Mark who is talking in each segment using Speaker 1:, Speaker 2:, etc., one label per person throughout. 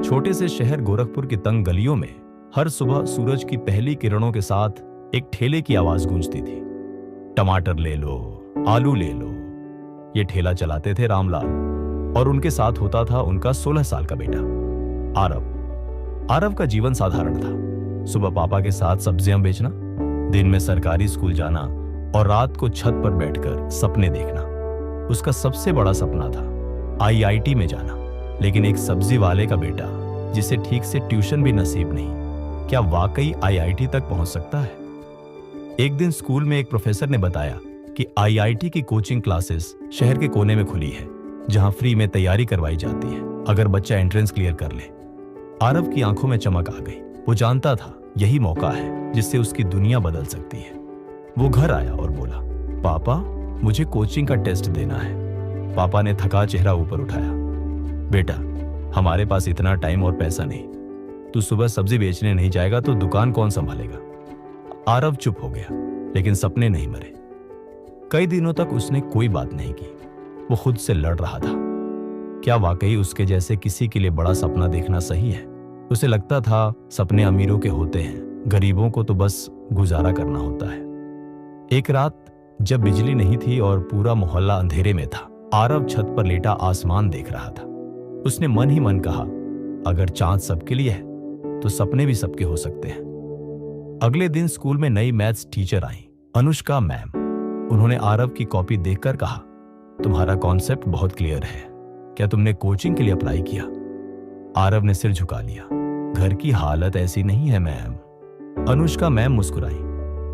Speaker 1: छोटे से शहर गोरखपुर की तंग गलियों में हर सुबह सूरज की पहली किरणों के साथ एक ठेले की आवाज गूंजती थी। टमाटर ले लो, आलू ले लो। ये ठेला चलाते थे रामलाल और उनके साथ होता था उनका 16 साल का बेटा आरव। आरव का जीवन साधारण था। सुबह पापा के साथ सब्जियां बेचना, दिन में सरकारी स्कूल जाना और रात को छत पर बैठकर सपने देखना। उसका सबसे बड़ा सपना था आईआईटी में जाना। लेकिन एक सब्जी वाले का बेटा जिसे ठीक से ट्यूशन भी नसीब नहीं, क्या वाकई आईआईटी तक पहुंच सकता है? एक दिन स्कूल में एक प्रोफेसर ने बताया कि आईआईटी की कोचिंग क्लासेस शहर के कोने में खुली है, जहां फ्री में तैयारी करवाई जाती है अगर बच्चा एंट्रेंस क्लियर कर ले। आरव की आंखों में चमक आ गई। वो जानता था यही मौका है जिससे उसकी दुनिया बदल सकती है। वो घर आया और बोला, पापा मुझे कोचिंग का टेस्ट देना है। पापा ने थका चेहरा ऊपर उठाया, बेटा हमारे पास इतना टाइम और पैसा नहीं। तू सुबह सब्जी बेचने नहीं जाएगा तो दुकान कौन संभालेगा? आरव चुप हो गया, लेकिन सपने नहीं मरे। कई दिनों तक उसने कोई बात नहीं की। वो खुद से लड़ रहा था। क्या वाकई उसके जैसे किसी के लिए बड़ा सपना देखना सही है? उसे लगता था सपने अमीरों के होते हैं, गरीबों को तो बस गुजारा करना होता है। एक रात जब बिजली नहीं थी और पूरा मोहल्ला अंधेरे में था, आरव छत पर लेटा आसमान देख रहा था। उसने मन ही मन कहा, अगर चांद सबके लिए है तो सपने भी सबके हो सकते हैं। अगले दिन स्कूल में नई मैथ्स टीचर आई, अनुष्का मैम। उन्होंने आरव की कॉपी देखकर कहा, तुम्हारा कॉन्सेप्ट बहुत क्लियर है। क्या तुमने कोचिंग के लिए अप्लाई किया? आरव ने सिर झुका लिया। घर की हालत ऐसी नहीं है मैम। अनुष्का मैम मुस्कुराई,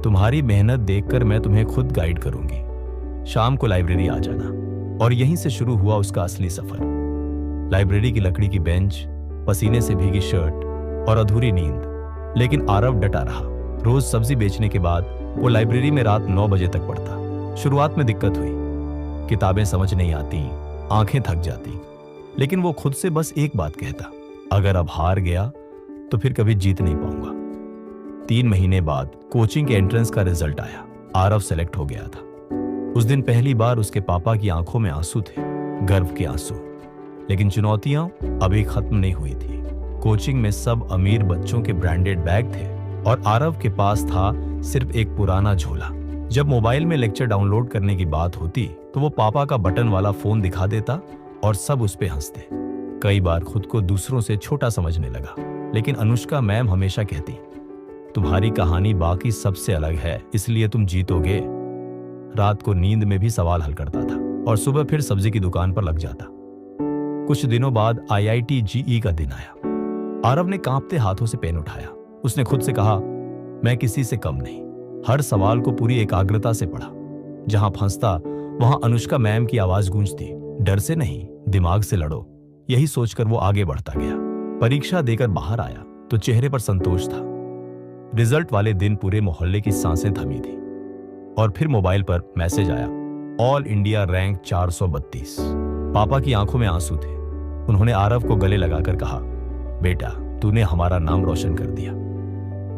Speaker 1: तुम्हारी मेहनत देखकर मैं तुम्हें खुद गाइड करूंगी। शाम को लाइब्रेरी आ जाना। और यहीं से शुरू हुआ उसका असली सफर। लाइब्रेरी की लकड़ी की बेंच, पसीने से भीगी शर्ट और अधूरी नींद। लेकिन आरव डटा रहा। रोज सब्जी बेचने के बाद वो लाइब्रेरी में रात 9 बजे तक पढ़ता। शुरुआत में दिक्कत हुई, किताबें समझ नहीं आती, आंखें थक जाती। लेकिन वो खुद से बस एक बात कहता, अगर अब हार गया तो फिर कभी जीत नहीं पाऊंगा। 3 महीने बाद कोचिंग के एंट्रेंस का रिजल्ट आया। आरव सेलेक्ट हो गया था। उस दिन पहली बार उसके पापा की आंखों में आंसू थे, गर्व के आंसू। लेकिन चुनौतियां अभी खत्म नहीं हुई थी। कोचिंग में सब अमीर बच्चों के ब्रांडेड बैग थे और आरव के पास था सिर्फ एक पुराना झोला। जब मोबाइल में लेक्चर डाउनलोड करने की बात होती तो वो पापा का बटन वाला फोन दिखा देता और सब उस पे हंसते। कई बार खुद को दूसरों से छोटा समझने लगा। लेकिन अनुष्का मैम हमेशा कहती, तुम्हारी कहानी बाकी सबसे अलग है, इसलिए तुम जीतोगे। रात को नींद में भी सवाल हल करता था और सुबह फिर सब्जी की दुकान पर लग जाता। कुछ दिनों बाद आईआईटी जेईई का दिन आया। आरव ने कांपते हाथों से पेन उठाया। उसने खुद से कहा, मैं किसी से कम नहीं। हर सवाल को पूरी एकाग्रता से पढ़ा। जहां फंसता वहां अनुष्का मैम की आवाज गूंजती, डर से नहीं, दिमाग से लड़ो। यही सोचकर वो आगे बढ़ता गया। परीक्षा देकर बाहर आया तो चेहरे पर संतोष था। रिजल्ट वाले दिन पूरे मोहल्ले की सांसें थमी थी। और फिर मोबाइल पर मैसेज आया, ऑल इंडिया रैंक 432। पापा की आंखों में आंसू थे। उन्होंने आरव को गले लगाकर कहा, बेटा तूने हमारा नाम रोशन कर दिया।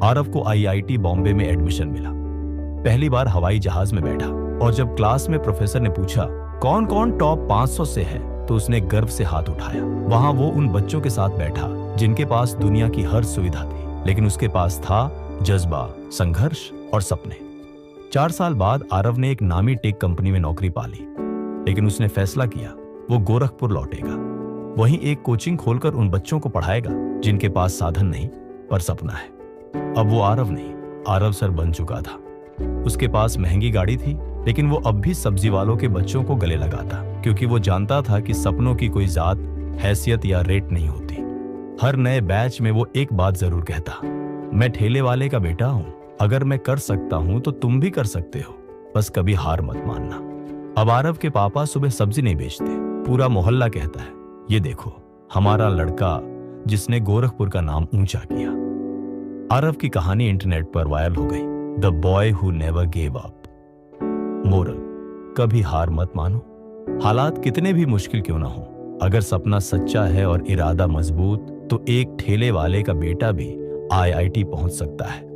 Speaker 1: आरव को आईआईटी बॉम्बे में एडमिशन मिला। पहली बार हवाई जहाज में बैठा और जब क्लास में प्रोफेसर ने पूछा कौन कौन टॉप 500 से है तो उसने गर्व से हाथ उठाया। वहां वो उन बच्चों के साथ बैठा जिनके पास दुनिया की हर सुविधा थी, लेकिन उसके पास था जज्बा, संघर्ष और सपने। 4 साल बाद आरव ने एक नामी टेक कंपनी में नौकरी पा ली। लेकिन उसने फैसला किया वो गोरखपुर लौटेगा। वहीं एक कोचिंग खोलकर उन बच्चों को पढ़ाएगा जिनके पास साधन नहीं पर सपना है। अब वो आरव नहीं, आरव सर बन चुका था। उसके पास महंगी गाड़ी थी, लेकिन वो अब भी सब्जी वालों के बच्चों को गले लगाता, क्योंकि वो जानता था कि सपनों की कोई जात, हैसियत या रेट नहीं होती। हर नए बैच में वो एक बात जरूर कहता, मैं ठेले वाले का बेटा हूं। अगर मैं कर सकता हूं तो तुम भी कर सकते हो, बस कभी हार मत मानना। अब आरव के पापा सुबह सब्जी नहीं बेचते। पूरा मोहल्ला कहता है, ये देखो हमारा लड़का जिसने गोरखपुर का नाम ऊंचा किया। आरव की कहानी इंटरनेट पर वायरल हो गई, the boy who never gave up. Moral, कभी हार मत मानो। हालात कितने भी मुश्किल क्यों ना हो, अगर सपना सच्चा है और इरादा मजबूत तो एक ठेले वाले का बेटा भी आईआईटी पहुंच सकता है।